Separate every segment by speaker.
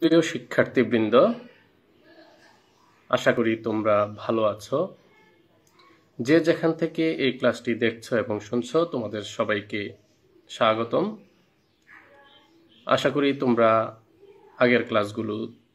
Speaker 1: প্রিয় শিক্ষার্থীবৃন্দ, আশা করি তোমরা ভালো আছো। যে যেখান থেকে এই ক্লাসটি দেখছো এবং শুনছো, তোমাদের সবাইকে স্বাগতম। আশা করি তোমরা আগের ক্লাসগুলো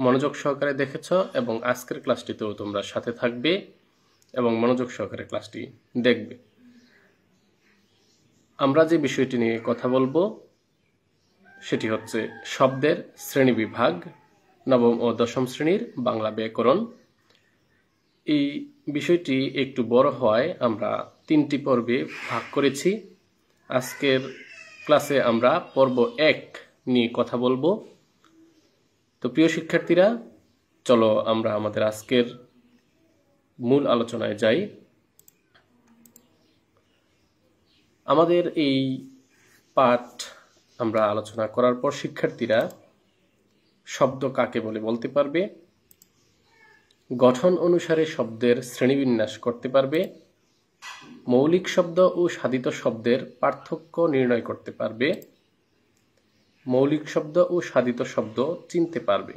Speaker 1: মনোযোগ সহকারে দেখেছো এবং আজকের ক্লাসটিতেও তোমরা সাথে থাকবে এবং মনোযোগ সহকারে ক্লাসটি দেখবে। আমরা যে বিষয়টি নিয়ে কথা বলবো সেটি হচ্ছে শব্দের শ্রেণীবিভাগ, নবম ও দশম শ্রেণীর বাংলা ব্যাকরণ। এই বিষয়টি একটু বড় হওয়ায় আমরা 3টি পর্বে ভাগ করেছি। আজকের ক্লাসে আমরা পর্ব 1 নিয়ে কথা বলবো। তো প্রিয় শিক্ষার্থীরা, চলো আমরা আমাদের আজকের মূল আলোচনায় যাই। আমাদের এই পাঠ আমরা আলোচনা করার পর শিক্ষার্থীরা শব্দ কাকে বলে বলতে পারবে, গঠন অনুসারে শব্দের শ্রেণীবিন্যাস করতে পারবে, মৌলিক শব্দ ও সাধিত শব্দের পার্থক্য নির্ণয় করতে পারবে, মৌলিক শব্দ ও সাধিত শব্দ চিনতে পারবে।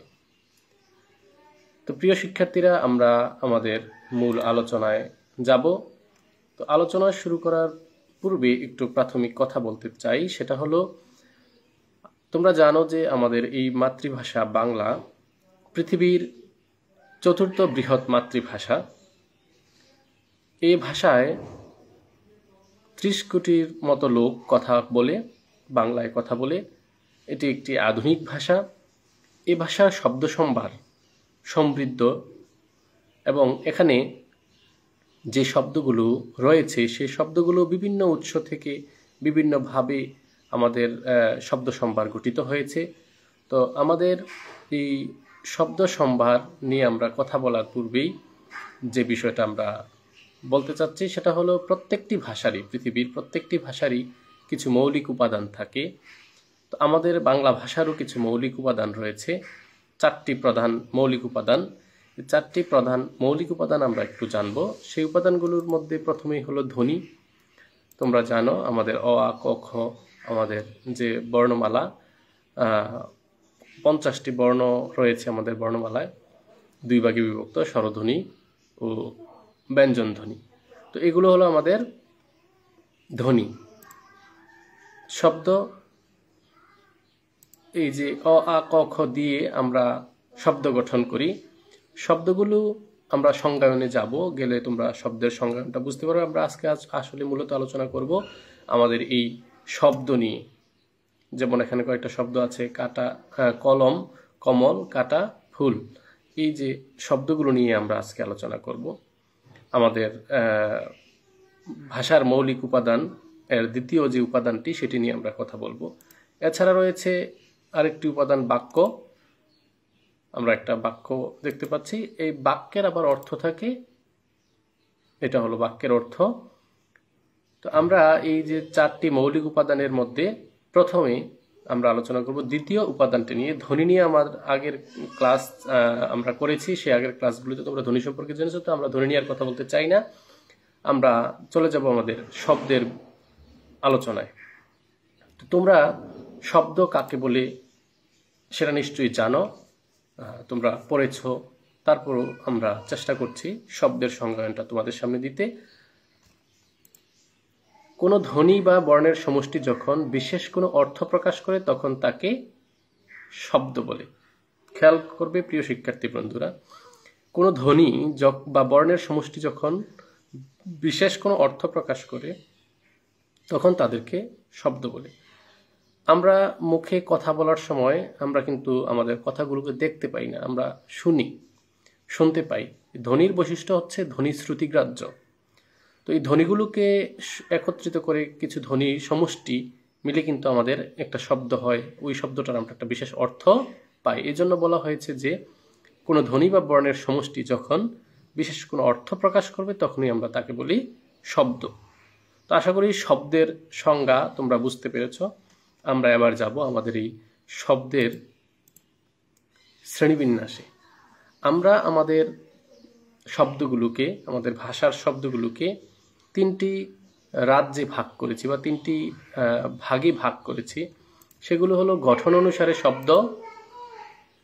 Speaker 1: তো প্রিয় শিক্ষার্থীরা, আমরা আমাদের মূল আলোচনায় যাব। তো আলোচনা শুরু করার পূর্বে একটু প্রাথমিক কথা বলতে চাই। সেটা হলো, তোমরা জানো যে আমাদের এই মাতৃভাষা বাংলা পৃথিবীর 4র্থ বৃহৎ মাতৃভাষা। এই ভাষায় 30 কোটির মতো লোক কথা বলে, বাংলায় কথা বলে। এটি একটি আধুনিক ভাষা। এই ভাষার শব্দ সম্ভার সমৃদ্ধ এবং এখানে যে শব্দগুলো রয়েছে সেই শব্দগুলো বিভিন্ন উৎস থেকে বিভিন্নভাবে আমাদের শব্দ সম্ভার গঠিত হয়েছে। তো আমাদের এই শব্দ সম্ভার নিয়ে আমরা কথা বলার পূর্বেই যে বিষয়টা আমরা বলতে চাচ্ছি সেটা হলো, প্রত্যেকটি ভাষারই, পৃথিবীর প্রত্যেকটি ভাষারই কিছু মৌলিক উপাদান থাকে। তো আমাদের বাংলা ভাষারও কিছু মৌলিক উপাদান রয়েছে, 4টি প্রধান মৌলিক উপাদান। 4টি প্রধান মৌলিক উপাদান আমরা একটু জানবো। সেই উপাদানগুলোর মধ্যে প্রথমেই হলো ধ্বনি। তোমরা জানো আমাদের অ, আ, ক, খ, আমাদের যে বর্ণমালা, 50টি বর্ণ রয়েছে আমাদের বর্ণমালায়, 2 ভাগে বিভক্ত, স্বরধ্বনি ও ব্যঞ্জন ধ্বনি। তো এগুলো হলো আমাদের ধ্বনি। শব্দ, এই যে অ, আ, ক, খ দিয়ে আমরা শব্দ গঠন করি। শব্দগুলো আমরা সংজ্ঞায়নে যাব, গেলে তোমরা শব্দের সংজ্ঞায়নটা বুঝতে পারবে। আমরা আজকে আসলে মূলত আলোচনা করব আমাদের এই শব্দ নিয়ে। যেমন এখানে কয়েকটা শব্দ আছে, কাটা, কলম, কমল, কাটা, ফুল। এই যে শব্দগুলো নিয়ে আমরা আজকে আলোচনা করব। আমাদের ভাষার মৌলিক উপাদান এর দ্বিতীয় যে উপাদানটি, সেটি নিয়ে আমরা কথা বলবো। এছাড়া রয়েছে আরেকটি উপাদান, বাক্য। আমরা একটা বাক্য দেখতে পাচ্ছি, এই বাক্যের আবার অর্থ থাকে, এটা হলো বাক্যের অর্থ। তো আমরা এই যে 4টি মৌলিক উপাদানের মধ্যে প্রথমে আমরা আলোচনা করব দ্বিতীয় উপাদানটি নিয়ে। ধ্বনি নিয়ে আমার আগের ক্লাস আমরা করেছি, সেই আগের ক্লাসগুলোতে তোমরা ধ্বনি সম্পর্কে জেনেছো। তো আমরা ধ্বনি নিয়ে আর কথা বলতে চাই না, আমরা চলে যাব আমাদের শব্দের আলোচনায়। তো তোমরা শব্দ কাকে বলে সেটা নিশ্চয়ই জানো, তোমরা পড়েছ। তারপরও আমরা চেষ্টা করছি শব্দের সংজ্ঞায়নটা তোমাদের সামনে দিতে। কোনো ধ্বনি বা বর্ণের সমষ্টি যখন বিশেষ কোনো অর্থ প্রকাশ করে তখন তাকে শব্দ বলে। খেয়াল করবে প্রিয় শিক্ষার্থী বন্ধুরা, কোনো ধ্বনি বা বর্ণের সমষ্টি যখন বিশেষ কোনো অর্থ প্রকাশ করে তখন তাদেরকে শব্দ বলে। আমরা মুখে কথা বলার সময় আমরা কিন্তু আমাদের কথাগুলোকে দেখতে পাই না, আমরা শুনতে পাই। ধ্বনির বৈশিষ্ট্য হচ্ছে ধ্বনি শ্রুতিগ্রাহ্য। তো এই ধ্বনিগুলোকে একত্রিত করে কিছু ধ্বনি সমষ্টি মিলে কিন্তু আমাদের একটা শব্দ হয়। ওই শব্দটার আমরা একটা বিশেষ অর্থ পাই। এই জন্য বলা হয়েছে যে কোনো ধ্বনি বা বর্ণের সমষ্টি যখন বিশেষ কোনো অর্থ প্রকাশ করবে তখনই আমরা তাকে বলি শব্দ। তো আশা করি শব্দের সংজ্ঞা তোমরা বুঝতে পেরেছ। আমরা এবার যাব আমাদের এই শব্দের শ্রেণীবিন্যাসে। আমরা আমাদের শব্দগুলোকে, আমাদের ভাষার শব্দগুলোকে 3টি রাজ্যে ভাগ করেছি বা 3টি ভাগে ভাগ করেছি। সেগুলো হলো গঠন অনুসারে শব্দ,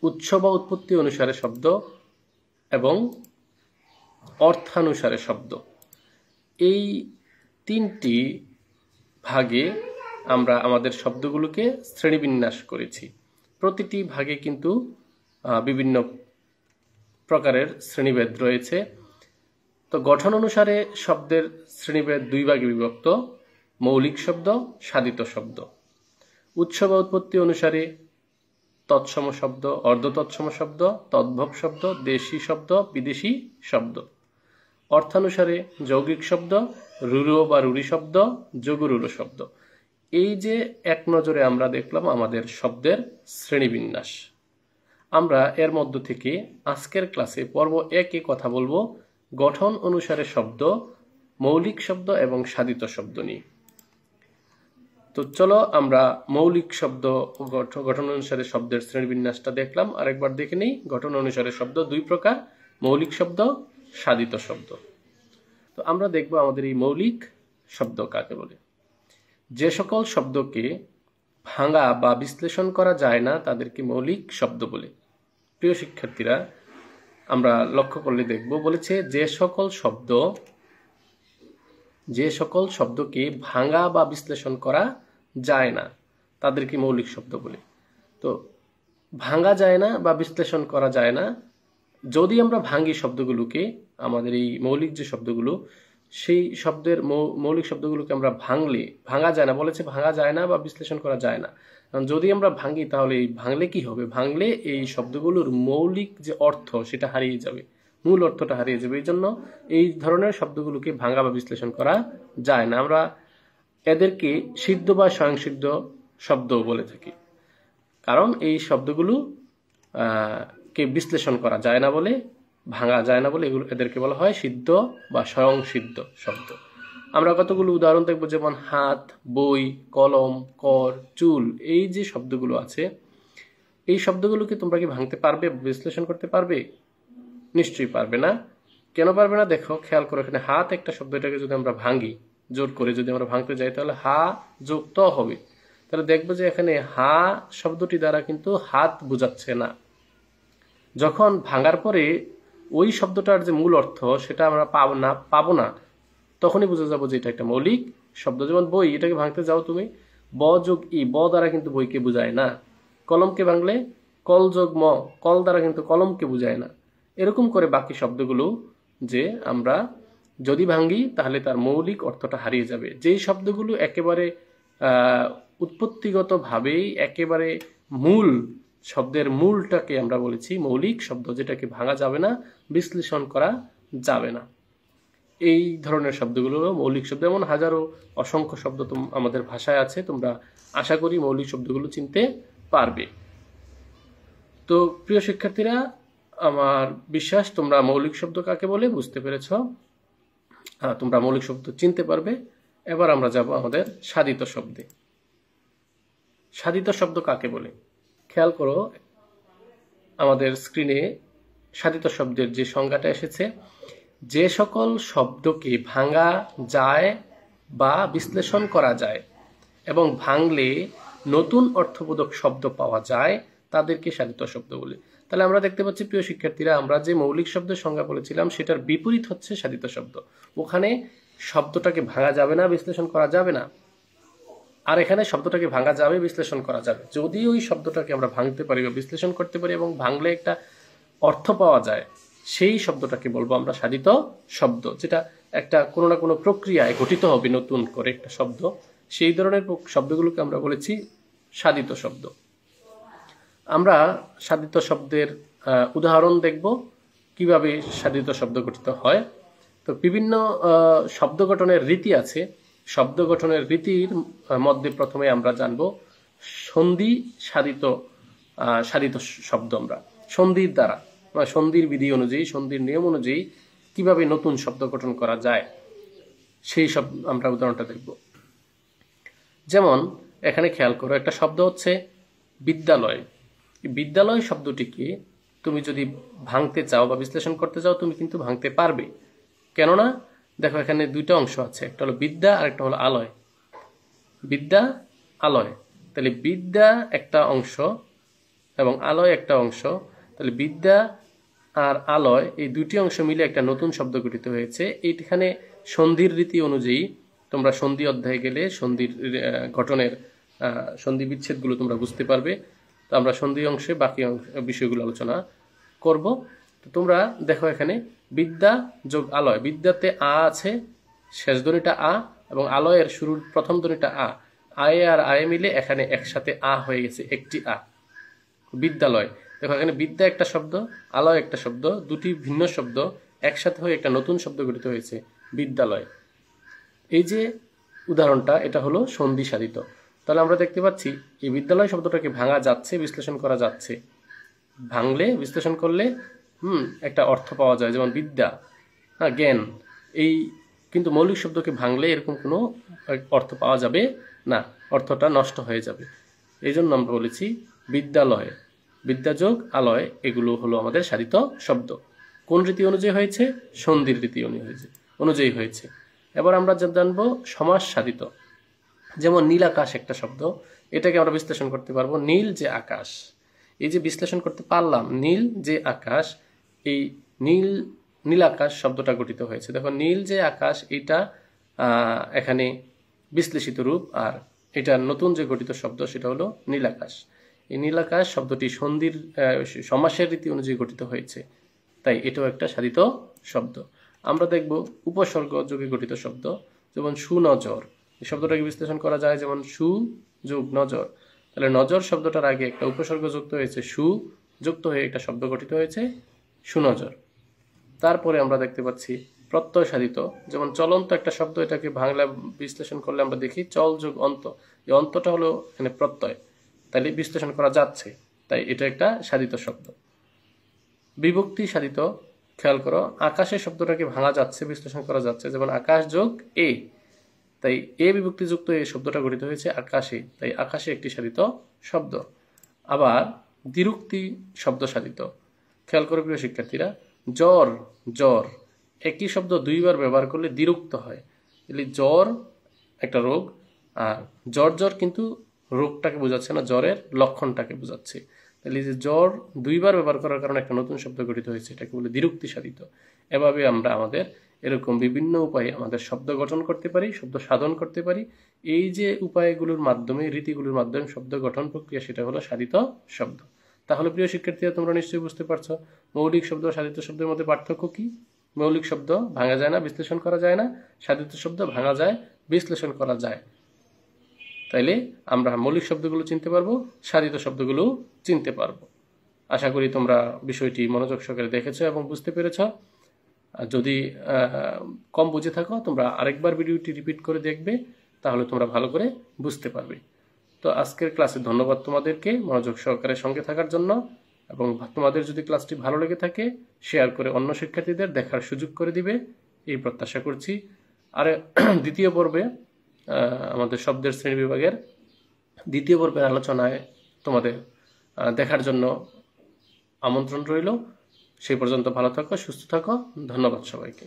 Speaker 1: উৎস বা উৎপত্তি অনুসারে শব্দ এবং অর্থানুসারে শব্দ, এই তিনটি ভাগে আমরা আমাদের শব্দগুলোকে শ্রেণীবিন্যাস করেছি। প্রতিটি ভাগে কিন্তু বিভিন্ন প্রকারের শ্রেণীভেদ রয়েছে। তো গঠন অনুসারে শব্দের শ্রেণীভেদ দুই ভাগে বিভক্ত: মৌলিক শব্দ, সাধিত শব্দ। উৎস বা উৎপত্তি অনুসারে তৎসম শব্দ, অর্ধতৎসম শব্দ, তদ্ভব শব্দ, দেশি শব্দ, বিদেশি শব্দ। অর্থানুসারে যৌগিক শব্দ, রূঢ় বা রূঢ়ি শব্দ, যোগরূঢ় শব্দ। এই যে এক নজরে আমরা দেখলাম আমাদের শব্দের শ্রেণীবিন্যাস। আমরা এর মধ্য থেকে আজকের ক্লাসে পর্ব 1-এ কথা বলবো গঠন অনুসারে শব্দ, মৌলিক শব্দ এবং সাধিত শব্দ নিয়ে। তো চলো আমরা মৌলিক শব্দ ও গঠন অনুসারে শব্দের শ্রেণীবিন্যাসটা দেখলাম। আরেকবার দেখে নেই। গঠন অনুসারে শব্দ দুই প্রকার: মৌলিক শব্দ, সাধিত শব্দ। তো আমরা দেখব আমাদের এই মৌলিক শব্দ কাকে বলে। যে সকল শব্দকে ভাঙা বা বিশ্লেষণ করা যায় না তাদেরকে মৌলিক শব্দ বলে। প্রিয় শিক্ষার্থীরা, আমরা লক্ষ্য করলে দেখব বলেছে যে সকল শব্দকে ভাঙা বা বিশ্লেষণ করা যায় না তাদেরকে মৌলিক শব্দ বলে। তো ভাঙা যায় না বা বিশ্লেষণ করা যায় না, যদি আমরা ভাঙি শব্দগুলোকে, আমাদের এই মৌলিক যে শব্দগুলো, সেই শব্দের মৌলিক শব্দগুলোকে আমরা ভাঙা যায় না, বলেছে ভাঙা যায় না বা বিশ্লেষণ করা যায় না। যদি আমরা ভাঙি তাহলে এই ভাঙলে কি হবে? ভাঙলে এই শব্দগুলোর মৌলিক যে অর্থ সেটা হারিয়ে যাবে, মূল অর্থটা হারিয়ে যাবে। এই জন্য এই ধরনের শব্দগুলোকে ভাঙা বা বিশ্লেষণ করা যায় না। আমরা এদেরকে সিদ্ধ বা স্বয়ংসিদ্ধ শব্দ বলে থাকি, কারণ এই শব্দগুলো কে বিশ্লেষণ করা যায় না বলে, ভাঙা যায় না বলে এদেরকে বলা হয় সিদ্ধ বা স্বয়ংসিদ্ধ শব্দ। আমরা কতগুলো উদাহরণ দেখব, যেমন হাত, বই, কলম, কর, চুল। এই যে শব্দগুলো আছে, এই শব্দগুলোকে তোমরা কি ভাঙতে পারবে, বিশ্লেষণ করতে পারবে? নিশ্চয়ই পারবে না। কেন পারবে না? দেখো, খেয়াল করো, এখানে হাত একটা শব্দ, এটাকে যদি আমরা ভাঙি, জোর করে যদি আমরা ভাঙতে যাই, তাহলে হা যোগ ত হবে। তাহলে দেখবো যে এখানে হা শব্দটি দ্বারা কিন্তু হাত বোঝাচ্ছে না। যখন ভাঙার পরে ওই শব্দটার যে মূল অর্থ সেটা আমরা পাবো না, তখনই বুঝে যাবো যে এটা একটা মৌলিক শব্দ। যেমন বই, এটাকে ভাঙতে যাও তুমি, ব যোগ ই, ব দ্বারা কিন্তু বইকে বুঝায় না। কলমকে ভাঙলে কল যোগ ম, কল দ্বারা কিন্তু কলমকে বুঝায় না। এরকম করে বাকি শব্দগুলো যে আমরা যদি ভাঙি তাহলে তার মৌলিক অর্থটা হারিয়ে যাবে। যেই শব্দগুলো একেবারে উৎপত্তিগতভাবেই একেবারে মূল, শব্দের মূলটাকে আমরা বলেছি মৌলিক শব্দ, যেটাকে ভাঙা যাবে না, বিশ্লেষণ করা যাবে না। এই ধরনের শব্দগুলো হলো মৌলিক শব্দ। এমন হাজারো অসংখ্য শব্দ আমাদের ভাষায় আছে, তোমরা আশা করি মৌলিক শব্দগুলো চিনতে পারবে। তো প্রিয় শিক্ষার্থীরা, আমার বিশ্বাস তোমরা মৌলিক শব্দ কাকে বলে বুঝতে পেরেছ, তোমরা মৌলিক শব্দ চিনতে পারবে। এবার আমরা যাব আমাদের সাধিত শব্দে। সাধিত শব্দ কাকে বলে? খেয়াল করো, আমাদের স্ক্রিনে সাধিত শব্দের যে সংজ্ঞাটা এসেছে, যে সকল শব্দকে ভাঙা যায় বা বিশ্লেষণ করা যায় এবং ভাঙলে নতুন অর্থবোধক শব্দ পাওয়া যায় তাদেরকে সাধিত শব্দ বলে। তাহলে আমরা দেখতে পাচ্ছি প্রিয় শিক্ষার্থীরা, আমরা যে মৌলিক শব্দের সংজ্ঞা বলেছিলাম সেটার বিপরীত হচ্ছে সাধিত শব্দ। ওখানে শব্দটাকে ভাঙা যাবে না, বিশ্লেষণ করা যাবে না, আর এখানে শব্দটাকে ভাঙা যাবে, বিশ্লেষণ করা যাবে। যদি ওই শব্দটাকে আমরা ভাঙতে পারি বা বিশ্লেষণ করতে পারি এবং ভাঙলে একটা অর্থ পাওয়া যায়, সেই শব্দটাকে বলবো আমরা সাধিত শব্দ। যেটা একটা কোনো না কোনো প্রক্রিয়ায় গঠিত হবে নতুন করে একটা শব্দ, সেই ধরনের শব্দগুলোকে আমরা বলেছি সাধিত শব্দ। আমরা সাধিত শব্দের উদাহরণ দেখব, কিভাবে সাধিত শব্দ গঠিত হয়। তো বিভিন্ন শব্দ গঠনের রীতি আছে। শব্দ গঠনের রীতির মধ্যে প্রথমে আমরা জানব সন্ধি সাধিত শব্দ। আমরা সন্ধির দ্বারা, সন্ধির বিধি অনুযায়ী, সন্ধির নিয়ম অনুযায়ী কিভাবে নতুন শব্দ গঠন করা যায়, সেই সব আমরা উদাহরণটা দেখব। যেমন এখানে খেয়াল করো, একটা শব্দ হচ্ছে বিদ্যালয়। বিদ্যালয় শব্দটিকে তুমি যদি ভাঙতে চাও বা বিশ্লেষণ করতে চাও, তুমি কিন্তু ভাঙতে পারবে। কেননা দেখো, এখানে দুইটা অংশ আছে, একটা হলো বিদ্যা আর একটা হলো আলয়। বিদ্যা, আলয়। তাহলে বিদ্যা একটা অংশ, এবং আলয় একটা অংশ। তাহলে বিদ্যা আর আলয় এই দুটি অংশ মিলে একটা নতুন শব্দ গঠিত হয়েছে। এইখানে সন্ধির রীতি অনুযায়ী তোমরা সন্ধি অধ্যায়ে গেলে সন্ধির গঠনের সন্ধি বিচ্ছেদগুলো তোমরা বুঝতে পারবে। তো আমরা সন্ধি অংশে বাকি বিষয়গুলো আলোচনা করব। তো তোমরা দেখো এখানে বিদ্যা যোগ আলয়, বিদ্যাতে আ আছে, শেষ ধ্বনিটা আ, এবং আলয়ের শুরুর প্রথম ধ্বনিটা আ। আয়ে আর আয়ে মিলে এখানে একসাথে আ হয়ে গেছে, একটি আ, বিদ্যালয়। দেখো এখানে বিদ্যা একটা শব্দ, আলয় একটা শব্দ, দুটি ভিন্ন শব্দ একসাথে হয়ে একটা নতুন শব্দ গঠিত হয়েছে, বিদ্যালয়। এই যে উদাহরণটা, এটা হলো সন্ধি সাধিত। তাহলে আমরা দেখতে পাচ্ছি এই বিদ্যালয় শব্দটাকে ভাঙা যাচ্ছে, বিশ্লেষণ করা যাচ্ছে। ভাঙলে, বিশ্লেষণ করলে একটা অর্থ পাওয়া যায়, যেমন বিদ্যা, জ্ঞান। এই কিন্তু মৌলিক শব্দকে ভাঙলে এরকম কোনো অর্থ পাওয়া যাবে না, অর্থটা নষ্ট হয়ে যাবে। এই জন্য আমরা বলেছি বিদ্যালয়, বিদ্যাযোগ আলয়, এগুলো হলো আমাদের সাধিত শব্দ। কোন রীতি অনুযায়ী হয়েছে? সন্ধির রীতি অনুযায়ী হয়েছে। এবার আমরা জানবো সমাস সাধিত। যেমন নীল আকাশ একটা শব্দ, এটাকে আমরা বিশ্লেষণ করতে পারবো নীল যে আকাশ। এই যে বিশ্লেষণ করতে পারলাম নীল যে আকাশ, এই নীল আকাশ শব্দটা গঠিত হয়েছে। দেখো নীল যে আকাশ, এটা এখানে বিশ্লেষিত রূপ, আর এটা নতুন যে গঠিত শব্দ সেটা হলো নীল আকাশ। এই নীল আকাশ শব্দটি সন্ধির সমাসের রীতি অনুযায়ী গঠিত হয়েছে, তাই এটাও একটা সাধিত শব্দ। আমরা দেখব উপসর্গ যোগে গঠিত শব্দ, যেমন সুনজর। এই শব্দটাকে বিশ্লেষণ করা যায় যেমন সু যোগ নজর। তাহলে নজর শব্দটার আগে একটা উপসর্গ যুক্ত হয়েছে, সু যুক্ত হয়ে একটা শব্দ গঠিত হয়েছে সুনজর। তারপরে আমরা দেখতে পাচ্ছি প্রত্যয় সাধিত, যেমন চলন্ত একটা শব্দ, এটাকে বাংলা বিশ্লেষণ করলে আমরা দেখি চল যোগ অন্ত। এই অন্তটা হলো এখানে প্রত্যয়, তাহলে বিশ্লেষণ করা যাচ্ছে, তাই এটা একটা সাধিত শব্দ। বিভক্তি সাধিত, খেয়াল করো আকাশের শব্দটাকে ভাঙা যাচ্ছে, বিশ্লেষণ করা যাচ্ছে, যেমন আকাশ যোগ এ, তাই এ বিভক্তি যুক্ত এই শব্দটা গঠিত হয়েছে আকাশে, তাই আকাশে একটি সাধিত শব্দ। আবার দ্বিরুক্তি শব্দ সাধিত, খেয়াল করো প্রিয় শিক্ষার্থীরা, জ্বর জ্বর একই শব্দ দুইবার ব্যবহার করলে দ্বিরুক্ত হয়। জ্বর একটা রোগ, আর জ্বর জ্বর কিন্তু রোগটাকে বোঝাচ্ছে না, জ্বরের লক্ষণটাকে বোঝাচ্ছে। তাহলে যে জ্বর দুইবার ব্যবহার করার কারণে একটা নতুন শব্দ গঠিত হয়েছে, এটাকে বলে দ্বিরুক্তি সাধিত। এভাবে আমরা আমাদের এরকম বিভিন্ন উপায়ে আমাদের শব্দ গঠন করতে পারি, শব্দ সাধন করতে পারি। এই যে উপায়গুলোর মাধ্যমে, রীতিগুলোর মাধ্যমে শব্দ গঠন প্রক্রিয়া, সেটা হলো সাধিত শব্দ। তাহলে প্রিয় শিক্ষার্থীরা, তোমরা নিশ্চয়ই বুঝতে পারছো মৌলিক শব্দ ও সাধিত শব্দের মধ্যে পার্থক্য কি। মৌলিক শব্দ ভাঙা যায় না, বিশ্লেষণ করা যায় না, সাধিত শব্দ ভাঙা যায়, বিশ্লেষণ করা যায়। তাইলে আমরা মৌলিক শব্দগুলো চিনতে পারবো, সাধিত শব্দগুলো চিনতে পারবো। আশা করি তোমরা বিষয়টি মনোযোগ সহকারে দেখেছো এবং বুঝতে পেরেছ। যদি কম বুঝে থাকো, তোমরা আরেকবার ভিডিওটি রিপিট করে দেখবে, তাহলে তোমরা ভালো করে বুঝতে পারবে। তো আজকের ক্লাসে ধন্যবাদ তোমাদেরকে মনোযোগ সহকারে সঙ্গে থাকার জন্য, এবং তোমাদের যদি ক্লাসটি ভালো লেগে থাকে শেয়ার করে অন্য শিক্ষার্থীদের দেখার সুযোগ করে দিবে, এই প্রত্যাশা করছি। আর দ্বিতীয় পর্বে আমাদের শব্দের শ্রেণী বিভাগের দ্বিতীয় পর্বের আলোচনায় তোমাদের দেখার জন্য আমন্ত্রণ রইল। সেই পর্যন্ত ভালো থাকো, সুস্থ থাকো। ধন্যবাদ সবাইকে।